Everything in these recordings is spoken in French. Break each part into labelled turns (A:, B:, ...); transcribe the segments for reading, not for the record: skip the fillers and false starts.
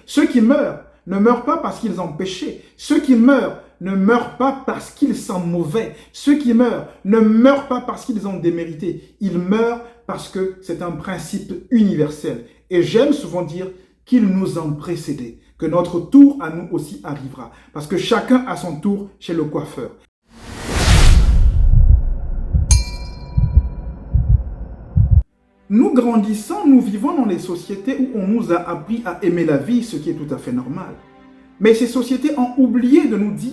A: Ceux qui meurent ne meurent pas parce qu'ils ont péché. Ceux qui meurent ne meurent pas parce qu'ils sont mauvais. Ceux qui meurent ne meurent pas parce qu'ils ont démérité. Ils meurent parce que c'est un principe universel. Et j'aime souvent dire qu'ils nous ont précédés, que notre tour à nous aussi arrivera. Parce que chacun a son tour chez le coiffeur. Nous grandissons, nous vivons dans des sociétés où on nous a appris à aimer la vie, ce qui est tout à fait normal. Mais ces sociétés ont oublié de nous dire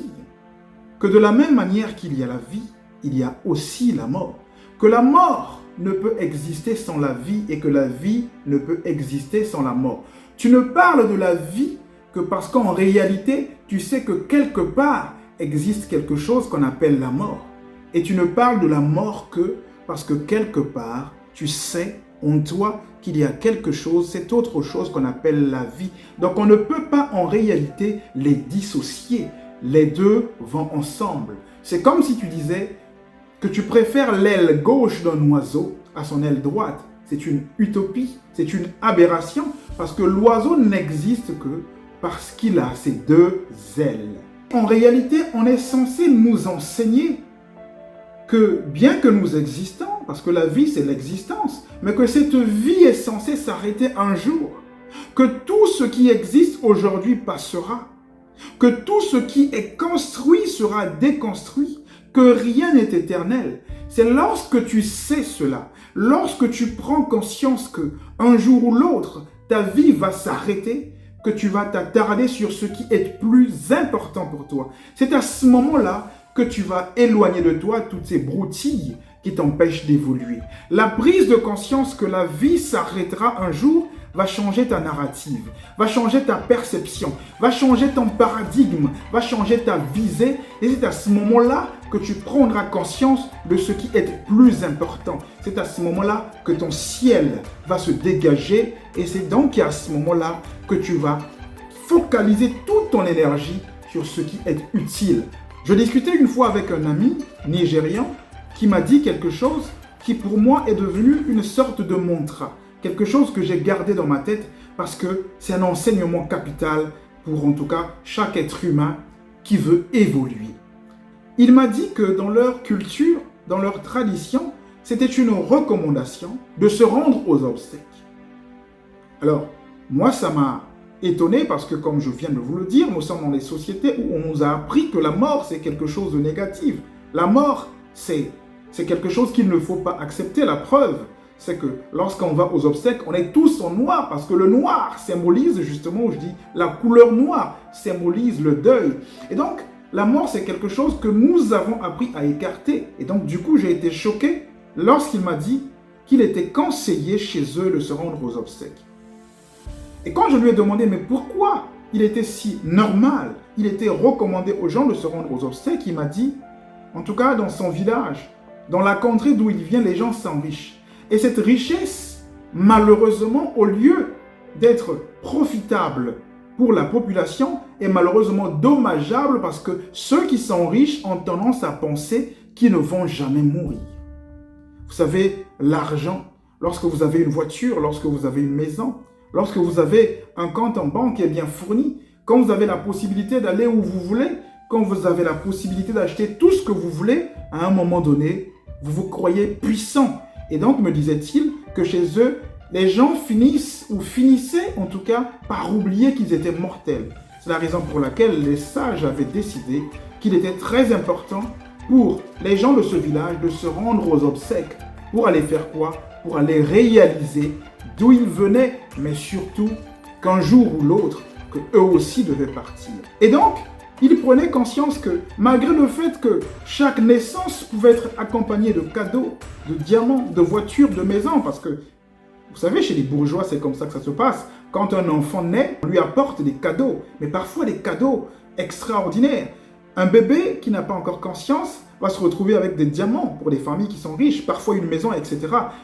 A: que de la même manière qu'il y a la vie, il y a aussi la mort. Que la mort ne peut exister sans la vie et que la vie ne peut exister sans la mort. Tu ne parles de la vie que parce qu'en réalité, tu sais que quelque part existe quelque chose qu'on appelle la mort. Et tu ne parles de la mort que parce que quelque part, tu sais en toi qu'il y a quelque chose, cette autre chose qu'on appelle la vie. Donc on ne peut pas en réalité les dissocier. Les deux vont ensemble. C'est comme si tu disais que tu préfères l'aile gauche d'un oiseau à son aile droite. C'est une utopie, c'est une aberration, parce que l'oiseau n'existe que parce qu'il a ses deux ailes. En réalité, on est censé nous enseigner que bien que nous existons, parce que la vie c'est l'existence, mais que cette vie est censée s'arrêter un jour, que tout ce qui existe aujourd'hui passera, que tout ce qui est construit sera déconstruit, que rien n'est éternel. C'est lorsque tu sais cela, lorsque tu prends conscience que un jour ou l'autre, ta vie va s'arrêter, que tu vas t'attarder sur ce qui est plus important pour toi. C'est à ce moment-là que tu vas éloigner de toi toutes ces broutilles qui t'empêchent d'évoluer. La prise de conscience que la vie s'arrêtera un jour va changer ta narrative, va changer ta perception, va changer ton paradigme, va changer ta visée. Et c'est à ce moment-là que tu prendras conscience de ce qui est plus important. C'est à ce moment-là que ton ciel va se dégager. Et c'est donc à ce moment-là que tu vas focaliser toute ton énergie sur ce qui est utile. Je discutais une fois avec un ami nigérian qui m'a dit quelque chose qui pour moi est devenu une sorte de mantra. Quelque chose que j'ai gardé dans ma tête parce que c'est un enseignement capital pour en tout cas chaque être humain qui veut évoluer. Il m'a dit que dans leur culture, dans leur tradition, c'était une recommandation de se rendre aux obsèques. Alors, moi ça m'a étonné parce que comme je viens de vous le dire, nous sommes dans des sociétés où on nous a appris que la mort c'est quelque chose de négatif. La mort c'est quelque chose qu'il ne faut pas accepter. La preuve, c'est que lorsqu'on va aux obsèques, on est tous en noir parce que le noir symbolise justement, je dis, la couleur noire symbolise le deuil. Et donc, la mort, c'est quelque chose que nous avons appris à écarter. Et donc, du coup, j'ai été choqué lorsqu'il m'a dit qu'il était conseillé chez eux de se rendre aux obsèques. Et quand je lui ai demandé, mais pourquoi il était si normal, il était recommandé aux gens de se rendre aux obsèques, il m'a dit, en tout cas dans son village, dans la contrée d'où il vient, les gens s'enrichissent. Et cette richesse, malheureusement, au lieu d'être profitable pour la population, est malheureusement dommageable parce que ceux qui sont riches ont tendance à penser qu'ils ne vont jamais mourir. Vous savez, l'argent, lorsque vous avez une voiture, lorsque vous avez une maison, lorsque vous avez un compte en banque qui est bien fourni, quand vous avez la possibilité d'aller où vous voulez, quand vous avez la possibilité d'acheter tout ce que vous voulez, à un moment donné, vous vous croyez puissant. Et donc, me disait-il que chez eux, les gens finissaient en tout cas par oublier qu'ils étaient mortels. C'est la raison pour laquelle les sages avaient décidé qu'il était très important pour les gens de ce village de se rendre aux obsèques. Pour aller faire quoi? Pour aller réaliser d'où ils venaient, mais surtout qu'un jour ou l'autre, que eux aussi devaient partir. Et donc, il prenait conscience que malgré le fait que chaque naissance pouvait être accompagnée de cadeaux, de diamants, de voitures, de maisons, parce que vous savez, chez les bourgeois, c'est comme ça que ça se passe. Quand un enfant naît, on lui apporte des cadeaux, mais parfois des cadeaux extraordinaires. Un bébé qui n'a pas encore conscience va se retrouver avec des diamants pour des familles qui sont riches, parfois une maison, etc.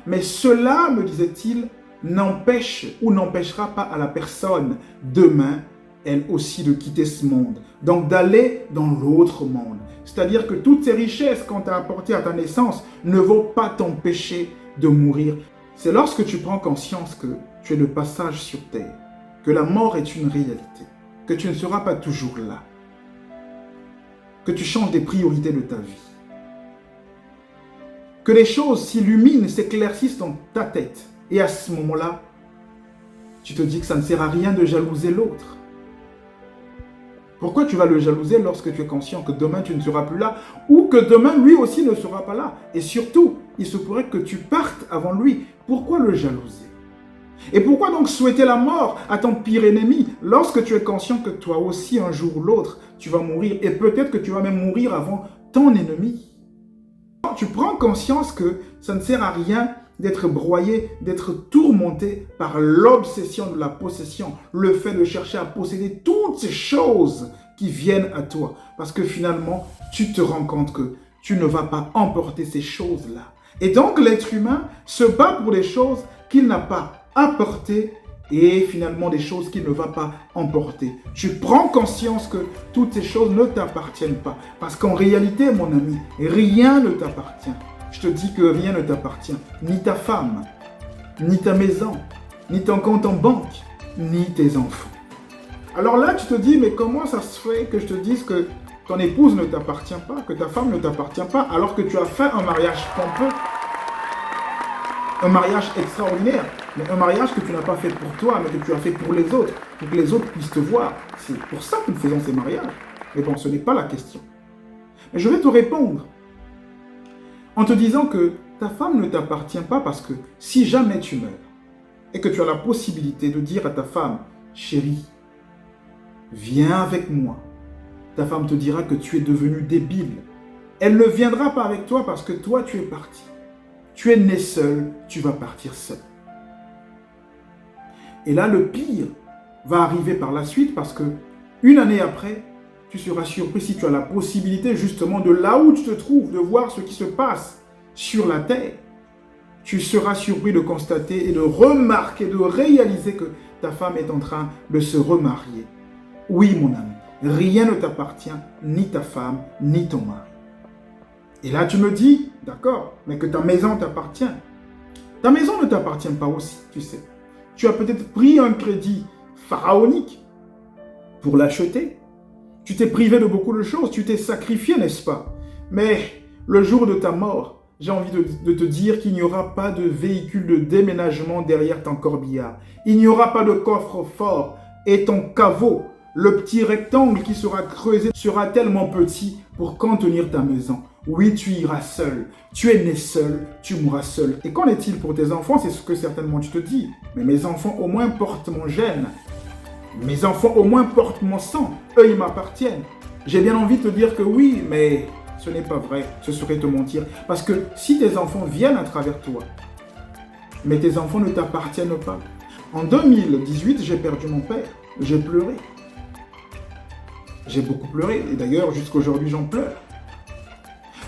A: Mais cela, me disait-il, n'empêche ou n'empêchera pas à la personne demain elle aussi de quitter ce monde, donc d'aller dans l'autre monde. C'est-à-dire que toutes ces richesses qu'on t'a apportées à ta naissance ne vont pas t'empêcher de mourir. C'est lorsque tu prends conscience que tu es de passage sur terre, que la mort est une réalité, que tu ne seras pas toujours là, que tu changes des priorités de ta vie, que les choses s'illuminent, s'éclaircissent dans ta tête. Et à ce moment-là, tu te dis que ça ne sert à rien de jalouser l'autre. Pourquoi tu vas le jalouser lorsque tu es conscient que demain tu ne seras plus là ou que demain lui aussi ne sera pas là? Et surtout, il se pourrait que tu partes avant lui. Pourquoi le jalouser? Et pourquoi donc souhaiter la mort à ton pire ennemi lorsque tu es conscient que toi aussi un jour ou l'autre tu vas mourir et peut-être que tu vas même mourir avant ton ennemi? Tu prends conscience que ça ne sert à rien d'être broyé, d'être tourmenté par l'obsession de la possession, le fait de chercher à posséder toutes ces choses qui viennent à toi. Parce que finalement, tu te rends compte que tu ne vas pas emporter ces choses-là. Et donc, l'être humain se bat pour des choses qu'il n'a pas apportées et finalement des choses qu'il ne va pas emporter. Tu prends conscience que toutes ces choses ne t'appartiennent pas. Parce qu'en réalité, mon ami, rien ne t'appartient. Je te dis que rien ne t'appartient. Ni ta femme, ni ta maison, ni ton compte en banque, ni tes enfants. Alors là, tu te dis, mais comment ça se fait que je te dise que ton épouse ne t'appartient pas, que ta femme ne t'appartient pas, alors que tu as fait un mariage pompeux, un mariage extraordinaire, mais un mariage que tu n'as pas fait pour toi, mais que tu as fait pour les autres les autres puissent te voir. C'est pour ça que nous faisons ces mariages. Mais bon, ce n'est pas la question. Mais je vais te répondre en te disant que ta femme ne t'appartient pas parce que si jamais tu meurs et que tu as la possibilité de dire à ta femme, chérie, viens avec moi, ta femme te dira que tu es devenu débile. Elle ne viendra pas avec toi parce que toi tu es parti. Tu es né seul, tu vas partir seul. Et là, le pire va arriver par la suite parce que une année après, tu seras surpris si tu as la possibilité justement de là où tu te trouves, de voir ce qui se passe sur la terre. Tu seras surpris de constater et de remarquer, de réaliser que ta femme est en train de se remarier. Oui, mon ami, rien ne t'appartient, ni ta femme, ni ton mari. Et là, tu me dis, d'accord, mais que ta maison t'appartient. Ta maison ne t'appartient pas aussi, tu sais. Tu as peut-être pris un crédit pharaonique pour l'acheter. Tu t'es privé de beaucoup de choses, tu t'es sacrifié, n'est-ce pas? Mais le jour de ta mort, j'ai envie de te dire qu'il n'y aura pas de véhicule de déménagement derrière ton corbillard. Il n'y aura pas de coffre-fort et ton caveau, le petit rectangle qui sera creusé, sera tellement petit pour contenir ta maison. Oui, tu iras seul. Tu es né seul, tu mourras seul. Et qu'en est-il pour tes enfants? C'est ce que certainement tu te dis. Mais mes enfants au moins portent mon gène. Mes enfants au moins portent mon sang. Eux, ils m'appartiennent. J'ai bien envie de te dire que oui, mais ce n'est pas vrai. Ce serait te mentir. Parce que si tes enfants viennent à travers toi, mais tes enfants ne t'appartiennent pas. En 2018, j'ai perdu mon père. J'ai pleuré. J'ai beaucoup pleuré. Et d'ailleurs, jusqu'à aujourd'hui, j'en pleure.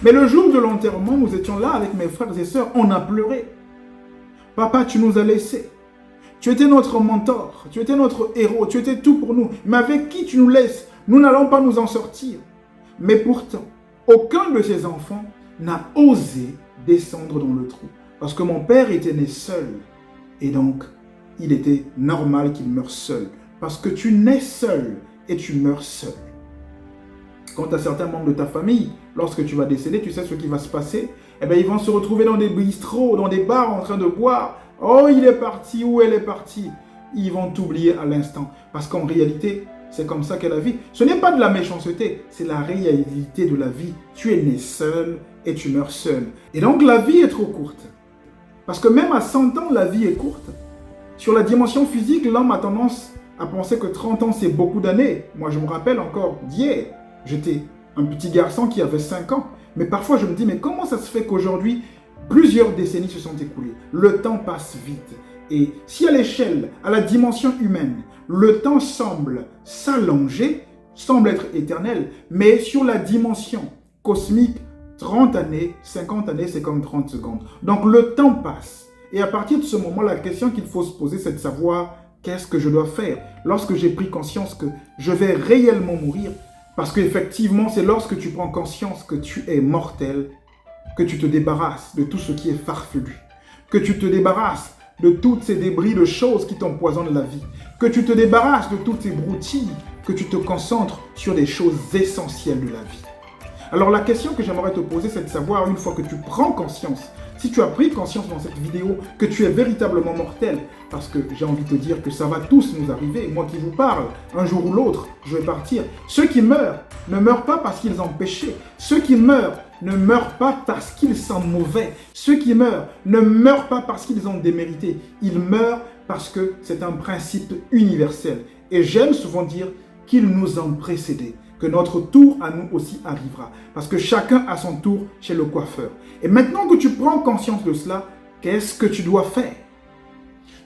A: Mais le jour de l'enterrement, nous étions là avec mes frères et sœurs, on a pleuré. Papa, tu nous as laissés. Tu étais notre mentor, tu étais notre héros, tu étais tout pour nous. Mais avec qui tu nous laisses? Nous n'allons pas nous en sortir. Mais pourtant, aucun de ces enfants n'a osé descendre dans le trou. Parce que mon père était né seul. Et donc, il était normal qu'il meure seul. Parce que tu nais seul et tu meurs seul. Quant à certains membres de ta famille, lorsque tu vas décéder, tu sais ce qui va se passer? Eh bien, ils vont se retrouver dans des bistrots, dans des bars en train de boire. Oh, il est parti, ou elle est partie. Ils vont t'oublier à l'instant. Parce qu'en réalité, c'est comme ça qu'est la vie. Ce n'est pas de la méchanceté, c'est la réalité de la vie. Tu es né seul et tu meurs seul. Et donc, la vie est trop courte. Parce que même à 100 ans, la vie est courte. Sur la dimension physique, l'homme a tendance à penser que 30 ans, c'est beaucoup d'années. Moi, je me rappelle encore d'hier. J'étais un petit garçon qui avait 5 ans. Mais parfois, je me dis, mais comment ça se fait qu'aujourd'hui, plusieurs décennies se sont écoulées? Le temps passe vite. Et si à l'échelle, à la dimension humaine, le temps semble s'allonger, semble être éternel, mais sur la dimension cosmique, 30 années, 50 années, c'est comme 30 secondes. Donc le temps passe. Et à partir de ce moment, la question qu'il faut se poser, c'est de savoir qu'est-ce que je dois faire lorsque j'ai pris conscience que je vais réellement mourir. Parce qu'effectivement, c'est lorsque tu prends conscience que tu es mortel, que tu te débarrasses de tout ce qui est farfelu, que tu te débarrasses de tous ces débris de choses qui t'empoisonnent la vie, que tu te débarrasses de toutes ces broutilles, que tu te concentres sur des choses essentielles de la vie. Alors la question que j'aimerais te poser, c'est de savoir, une fois que tu prends conscience, si tu as pris conscience dans cette vidéo que tu es véritablement mortel, parce que j'ai envie de te dire que ça va tous nous arriver, moi qui vous parle, un jour ou l'autre, je vais partir. Ceux qui meurent ne meurent pas parce qu'ils ont péché. Ceux qui meurent ne meurent pas parce qu'ils sont mauvais. Ceux qui meurent ne meurent pas parce qu'ils ont démérité. Ils meurent parce que c'est un principe universel. Et j'aime souvent dire qu'ils nous ont précédés, que notre tour à nous aussi arrivera. Parce que chacun a son tour chez le coiffeur. Et maintenant que tu prends conscience de cela, qu'est-ce que tu dois faire?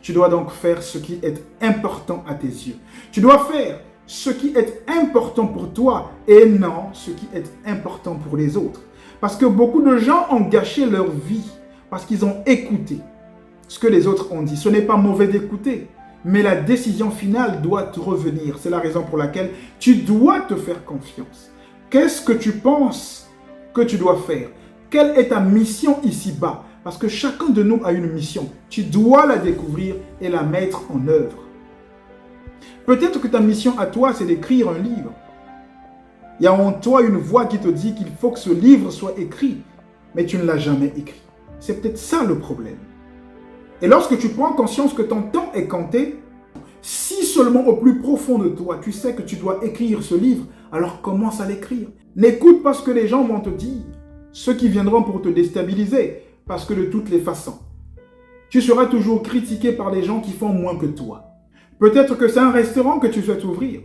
A: Tu dois donc faire ce qui est important à tes yeux. Tu dois faire ce qui est important pour toi et non ce qui est important pour les autres. Parce que beaucoup de gens ont gâché leur vie parce qu'ils ont écouté ce que les autres ont dit. Ce n'est pas mauvais d'écouter, mais la décision finale doit te revenir. C'est la raison pour laquelle tu dois te faire confiance. Qu'est-ce que tu penses que tu dois faire? Quelle est ta mission ici-bas? Parce que chacun de nous a une mission. Tu dois la découvrir et la mettre en œuvre. Peut-être que ta mission à toi, c'est d'écrire un livre. Il y a en toi une voix qui te dit qu'il faut que ce livre soit écrit, mais tu ne l'as jamais écrit. C'est peut-être ça le problème. Et lorsque tu prends conscience que ton temps est compté, si seulement au plus profond de toi, tu sais que tu dois écrire ce livre, alors commence à l'écrire. N'écoute pas ce que les gens vont te dire, ceux qui viendront pour te déstabiliser, parce que de toutes les façons, tu seras toujours critiqué par les gens qui font moins que toi. Peut-être que c'est un restaurant que tu souhaites ouvrir,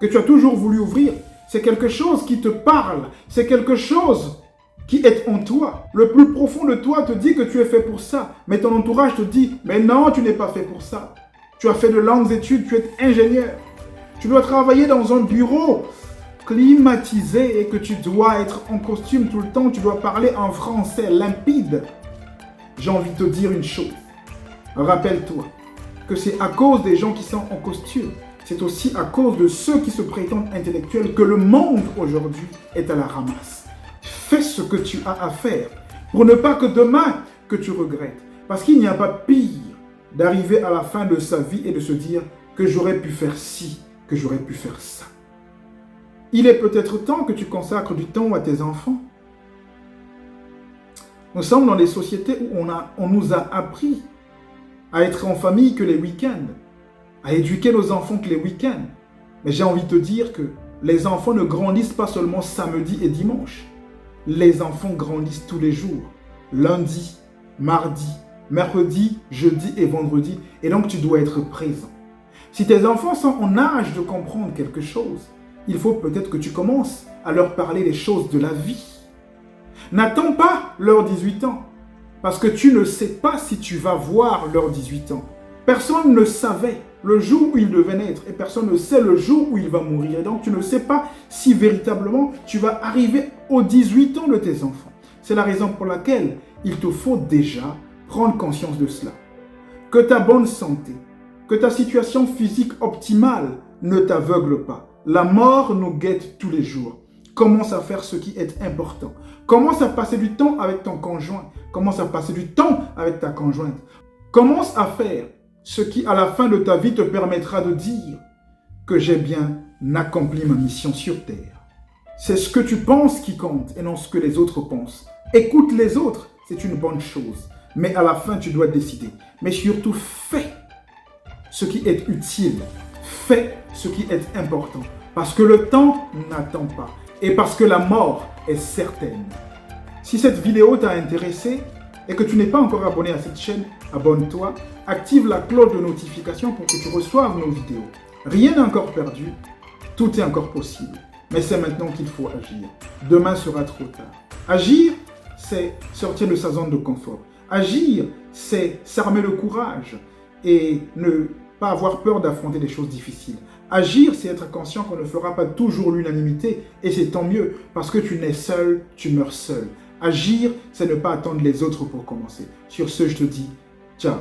A: que tu as toujours voulu ouvrir. C'est quelque chose qui te parle, c'est quelque chose qui est en toi. Le plus profond de toi te dit que tu es fait pour ça, mais ton entourage te dit, mais non, tu n'es pas fait pour ça. Tu as fait de longues études, tu es ingénieur. Tu dois travailler dans un bureau climatisé et que tu dois être en costume tout le temps, tu dois parler en français limpide. J'ai envie de te dire une chose. Rappelle-toi que c'est à cause des gens qui sont en costume, c'est aussi à cause de ceux qui se prétendent intellectuels que le monde aujourd'hui est à la ramasse. Fais ce que tu as à faire pour ne pas que demain que tu regrettes. Parce qu'il n'y a pas pire d'arriver à la fin de sa vie et de se dire que j'aurais pu faire ci, que j'aurais pu faire ça. Il est peut-être temps que tu consacres du temps à tes enfants. Nous sommes dans des sociétés où on nous a appris à être en famille que les week-ends, à éduquer nos enfants que les week-ends. Mais j'ai envie de te dire que les enfants ne grandissent pas seulement samedi et dimanche. Les enfants grandissent tous les jours, lundi, mardi, mercredi, jeudi et vendredi. Et donc tu dois être présent. Si tes enfants sont en âge de comprendre quelque chose, il faut peut-être que tu commences à leur parler des choses de la vie. N'attends pas leurs 18 ans, parce que tu ne sais pas si tu vas voir leurs 18 ans. Personne ne savait le jour où il devait naître et personne ne sait le jour où il va mourir. Et donc tu ne sais pas si véritablement tu vas arriver aux 18 ans de tes enfants. C'est la raison pour laquelle il te faut déjà prendre conscience de cela. Que ta bonne santé, que ta situation physique optimale ne t'aveugle pas. La mort nous guette tous les jours. Commence à faire ce qui est important. Commence à passer du temps avec ton conjoint. Commence à passer du temps avec ta conjointe. Commence à faire ce qui, à la fin de ta vie, te permettra de dire que j'ai bien accompli ma mission sur Terre. C'est ce que tu penses qui compte et non ce que les autres pensent. Écoute les autres, c'est une bonne chose. Mais à la fin, tu dois décider. Mais surtout, fais ce qui est utile. Fais ce qui est important. Parce que le temps n'attend pas. Et parce que la mort est certaine. Si cette vidéo t'a intéressé et que tu n'es pas encore abonné à cette chaîne, abonne-toi, active la cloche de notification pour que tu reçoives nos vidéos. Rien n'est encore perdu, tout est encore possible. Mais c'est maintenant qu'il faut agir. Demain sera trop tard. Agir, c'est sortir de sa zone de confort. Agir, c'est s'armer le courage et ne pas avoir peur d'affronter des choses difficiles. Agir, c'est être conscient qu'on ne fera pas toujours l'unanimité et c'est tant mieux parce que tu nais seul, tu meurs seul. Agir, c'est ne pas attendre les autres pour commencer. Sur ce, je te dis ciao.